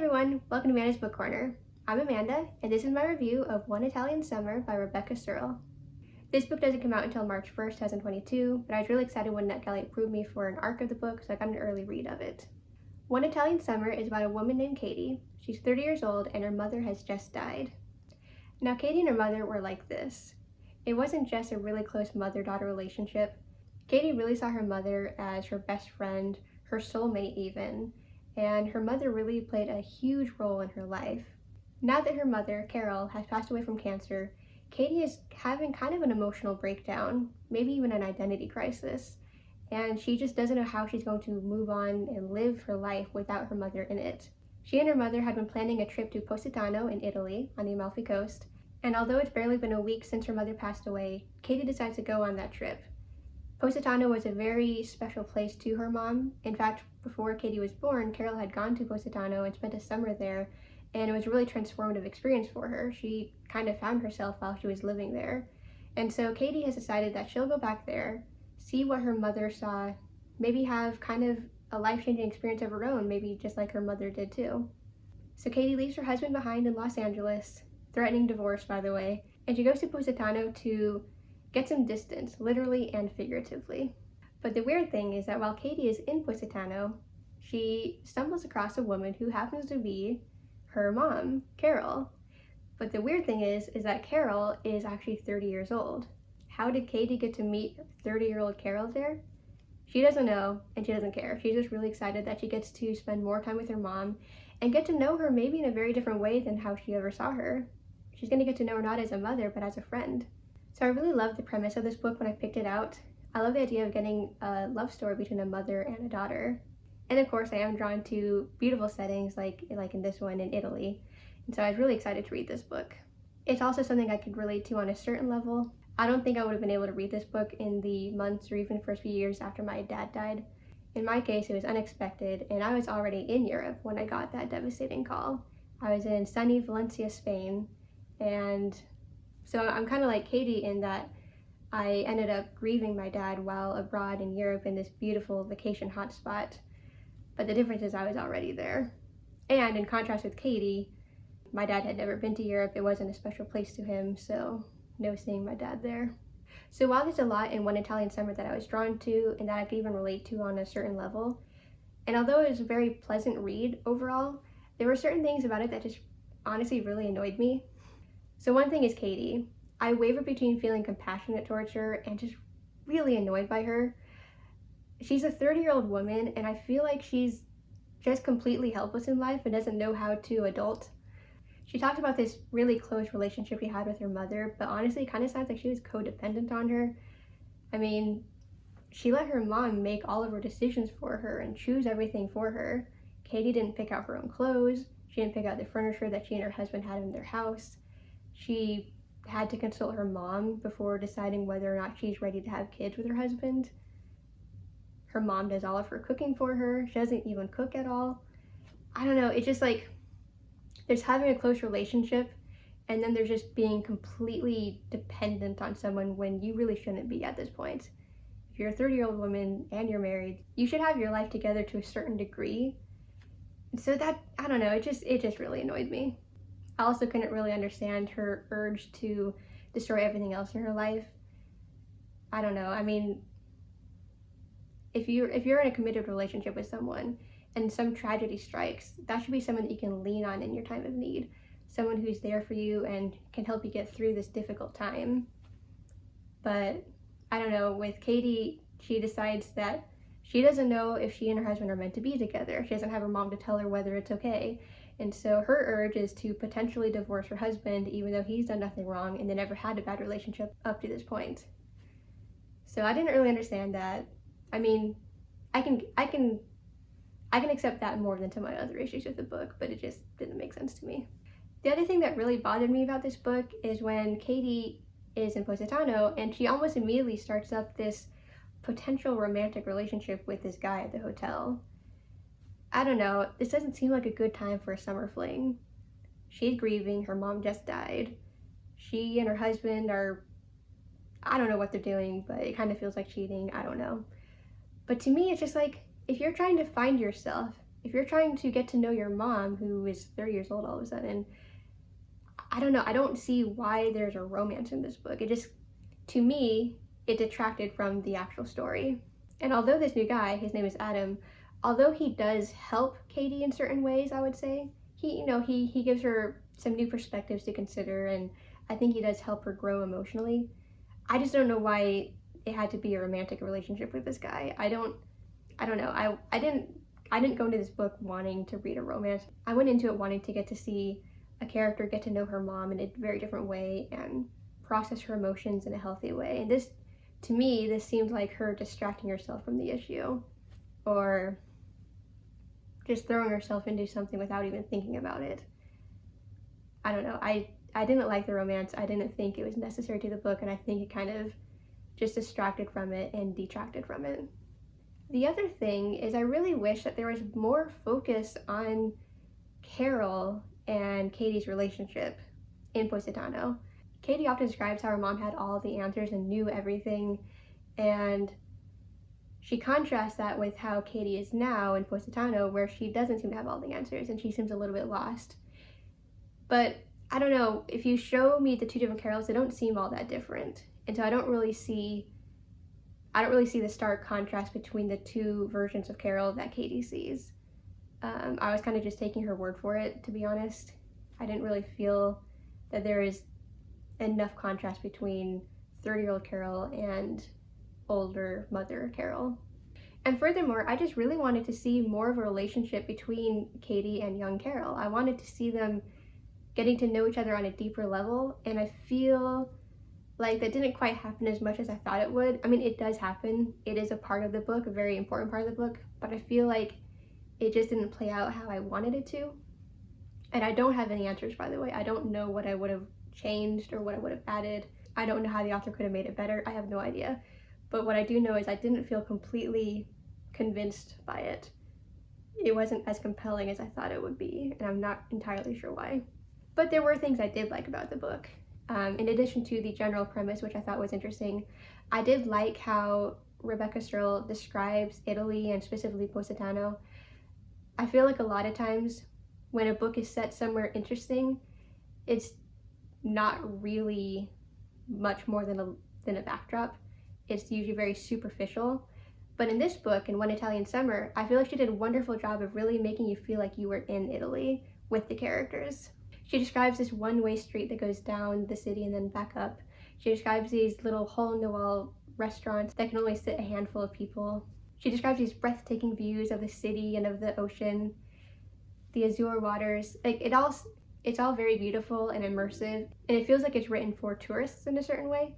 everyone, welcome to Amanda's Book Corner. I'm Amanda, and this is my review of One Italian Summer by Rebecca Serle. This book doesn't come out until March 1st, 2022, but I was really excited when NetGalley approved me for an arc of the book, so I got an early read of it. One Italian Summer is about a woman named Katie. She's 30 years old, and her mother has just died. Now, Katie and her mother were like this. It wasn't just a really close mother-daughter relationship. Katie really saw her mother as her best friend, her soulmate even, and her mother really played a huge role in her life. Now that her mother, Carol, has passed away from cancer, Katie is having kind of an emotional breakdown, maybe even an identity crisis, and she just doesn't know how she's going to move on and live her life without her mother in it. She and her mother had been planning a trip to Positano in Italy on the Amalfi Coast, and although it's barely been a week since her mother passed away, Katie decides to go on that trip. Positano was a very special place to her mom. In fact, before Katie was born, Carol had gone to Positano and spent a summer there, and it was a really transformative experience for her. She kind of found herself while she was living there. And so Katie has decided that she'll go back there, see what her mother saw, maybe have kind of a life-changing experience of her own, maybe just like her mother did too. So Katie leaves her husband behind in Los Angeles, threatening divorce by the way, and she goes to Positano to get some distance, literally and figuratively. But the weird thing is that while Katie is in Positano, she stumbles across a woman who happens to be her mom, Carol. But the weird thing is that Carol is actually 30 years old. How did Katie get to meet 30-year-old Carol there? She doesn't know, and she doesn't care. She's just really excited that she gets to spend more time with her mom and get to know her maybe in a very different way than how she ever saw her. She's gonna get to know her not as a mother, but as a friend. So I really loved the premise of this book when I picked it out. I love the idea of getting a love story between a mother and a daughter. And of course I am drawn to beautiful settings like in this one in Italy. And so I was really excited to read this book. It's also something I could relate to on a certain level. I don't think I would have been able to read this book in the months or even first few years after my dad died. In my case, it was unexpected, and I was already in Europe when I got that devastating call. I was in sunny Valencia, Spain, and so I'm kind of like Katie in that I ended up grieving my dad while abroad in Europe in this beautiful vacation hotspot. But the difference is I was already there. And in contrast with Katie, my dad had never been to Europe. It wasn't a special place to him, so no seeing my dad there. So while there's a lot in One Italian Summer that I was drawn to and that I could even relate to on a certain level, and although it was a very pleasant read overall, there were certain things about it that just honestly really annoyed me. So one thing is Katie. I waver between feeling compassionate towards her and just really annoyed by her. She's a 30-year-old woman, and I feel like she's just completely helpless in life and doesn't know how to adult. She talked about this really close relationship she had with her mother, but honestly, it kind of sounds like she was codependent on her. I mean, she let her mom make all of her decisions for her and choose everything for her. Katie didn't pick out her own clothes. She didn't pick out the furniture that she and her husband had in their house. She had to consult her mom before deciding whether or not she's ready to have kids with her husband. Her mom does all of her cooking for her. She doesn't even cook at all. I don't know, it's just like there's having a close relationship and then there's just being completely dependent on someone when you really shouldn't be at this point. If you're a 30-year-old woman and you're married, you should have your life together to a certain degree. And so that, I don't know, it just really annoyed me. I also couldn't really understand her urge to destroy everything else in her life. I don't know, I mean, if you're in a committed relationship with someone and some tragedy strikes, that should be someone that you can lean on in your time of need. Someone who's there for you and can help you get through this difficult time. But I don't know, with Katie, she decides that she doesn't know if she and her husband are meant to be together. She doesn't have her mom to tell her whether it's okay. And so her urge is to potentially divorce her husband, even though he's done nothing wrong and they never had a bad relationship up to this point. So I didn't really understand that. I mean, I can accept that more than some of my other issues with the book, but it just didn't make sense to me. The other thing that really bothered me about this book is when Katie is in Positano and she almost immediately starts up this potential romantic relationship with this guy at the hotel. I don't know, this doesn't seem like a good time for a summer fling. She's grieving, her mom just died. She and her husband are, I don't know what they're doing, but it kind of feels like cheating, I don't know. But to me, it's just like, if you're trying to find yourself if you're trying to get to know your mom, who is 30 years old all of a sudden, I don't know, I don't see why there's a romance in this book. It just, to me, it detracted from the actual story. And although this new guy, his name is Adam, although he does help Katie in certain ways, I would say, he gives her some new perspectives to consider, and I think he does help her grow emotionally. I just don't know why it had to be a romantic relationship with this guy. I don't know. I didn't go into this book wanting to read a romance. I went into it wanting to get to see a character get to know her mom in a very different way and process her emotions in a healthy way. And this, to me, this seemed like her distracting herself from the issue, or just throwing herself into something without even thinking about it. I don't know. I didn't like the romance. I didn't think it was necessary to the book, and I think it kind of just distracted from it and detracted from it. The other thing is I really wish that there was more focus on Carol and Katie's relationship in Positano. Katie often describes how her mom had all the answers and knew everything, and she contrasts that with how Katie is now in Positano, where she doesn't seem to have all the answers and she seems a little bit lost. But I don't know, if you show me the two different Carols, they don't seem all that different. And so I don't really see the stark contrast between the two versions of Carol that Katie sees. I was kind of just taking her word for it, to be honest. I didn't really feel that there is enough contrast between 30-year-old Carol and older mother Carol. And furthermore, I just really wanted to see more of a relationship between Katie and young Carol. I wanted to see them getting to know each other on a deeper level, and I feel like that didn't quite happen as much as I thought it would. I mean, it does happen. It is a part of the book, a very important part of the book, but I feel like it just didn't play out how I wanted it to. And I don't have any answers, by the way. I don't know what I would have changed or what I would have added. I don't know how the author could have made it better. I have no idea. But what I do know is I didn't feel completely convinced by it. It wasn't as compelling as I thought it would be, and I'm not entirely sure why. But there were things I did like about the book. In addition to the general premise, which I thought was interesting, I did like how Rebecca Serle describes Italy and specifically Positano. I feel like a lot of times when a book is set somewhere interesting, it's not really much more than a backdrop. It's usually very superficial. But in this book, in One Italian Summer, I feel like she did a wonderful job of really making you feel like you were in Italy with the characters. She describes this one-way street that goes down the city and then back up. She describes these little hole-in-the-wall restaurants that can only sit a handful of people. She describes these breathtaking views of the city and of the ocean, the azure waters. It's all very beautiful and immersive, and it feels like it's written for tourists in a certain way.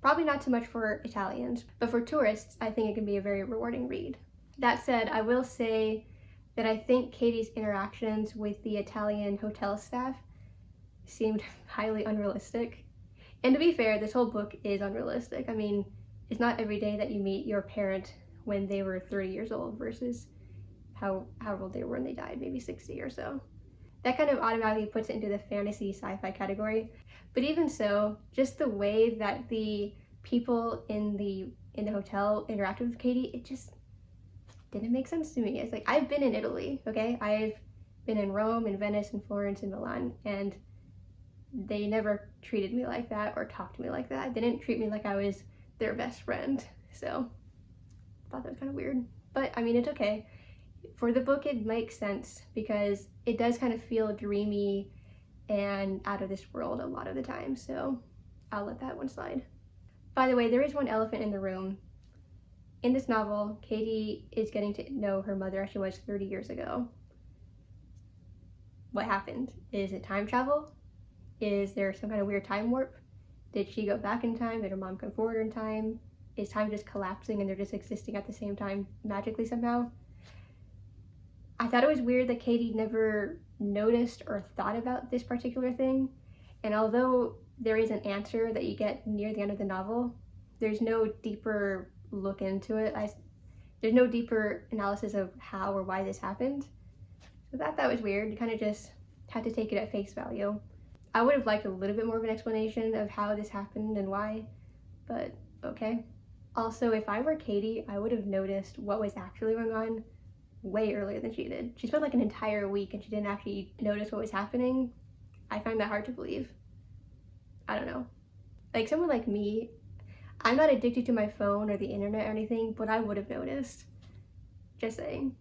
Probably not so much for Italians, but for tourists, I think it can be a very rewarding read. That said, I will say that I think Katie's interactions with the Italian hotel staff seemed highly unrealistic. And to be fair, this whole book is unrealistic. I mean, it's not every day that you meet your parent when they were 30 years old versus how old they were when they died, maybe 60 or so. That kind of automatically puts it into the fantasy sci-fi category. But even so, just the way that the people in the hotel interacted with Katie, it just didn't make sense to me. It's like, I've been in Italy, okay? I've been in Rome and Venice and Florence and Milan, and they never treated me like that or talked to me like that. They didn't treat me like I was their best friend. So I thought that was kind of weird. But I mean, it's okay. For the book, it makes sense because it does kind of feel dreamy and out of this world a lot of the time. So I'll let that one slide. By the way, there is one elephant in the room. In this novel, Katie is getting to know her mother as she was 30 years ago. What happened? Is it time travel? Is there some kind of weird time warp? Did she go back in time? Did her mom come forward in time? Is time just collapsing and they're just existing at the same time magically somehow? I thought it was weird that Katie never noticed or thought about this particular thing. And although there is an answer that you get near the end of the novel, there's no deeper look into it. There's no deeper analysis of how or why this happened. So that was weird. You kind of just had to take it at face value. I would have liked a little bit more of an explanation of how this happened and why, but okay. Also, if I were Katie, I would have noticed what was actually going on way earlier than she did. She spent like an entire week and she didn't actually notice what was happening. I find that hard to believe. I don't know. Like someone like me, I'm not addicted to my phone or the internet or anything, but I would have noticed. Just saying.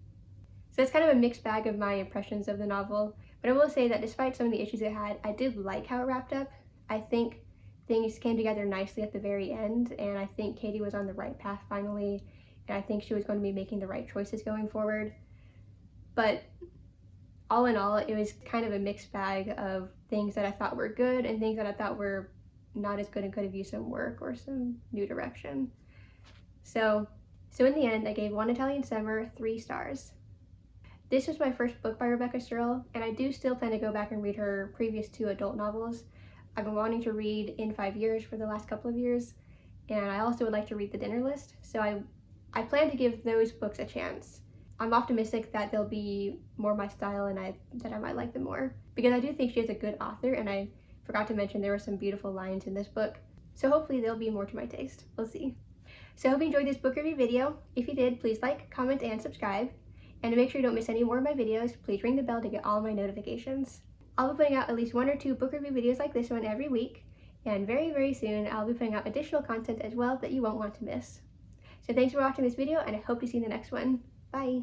So it's kind of a mixed bag of my impressions of the novel, but I will say that despite some of the issues it had, I did like how it wrapped up. I think things came together nicely at the very end, and I think Katie was on the right path finally, and I think she was going to be making the right choices going forward. But all in all, it was kind of a mixed bag of things that I thought were good and things that I thought were not as good and could have used some work or some new direction. So in the end, I gave One Italian Summer 3 stars. This was my first book by Rebecca Serle, and I do still plan to go back and read her previous 2 adult novels. I've been wanting to read In 5 Years for the last couple of years, and I also would like to read The Dinner List, so I plan to give those books a chance. I'm optimistic that they'll be more my style and that I might like them more, because I do think she is a good author, and I forgot to mention there were some beautiful lines in this book, so hopefully they'll be more to my taste. We'll see. So I hope you enjoyed this book review video. If you did, please like, comment, and subscribe. And to make sure you don't miss any more of my videos, please ring the bell to get all my notifications. I'll be putting out at least 1 or 2 book review videos like this one every week, and very, very soon I'll be putting out additional content as well that you won't want to miss. So thanks for watching this video, and I hope to see you in the next one. Bye!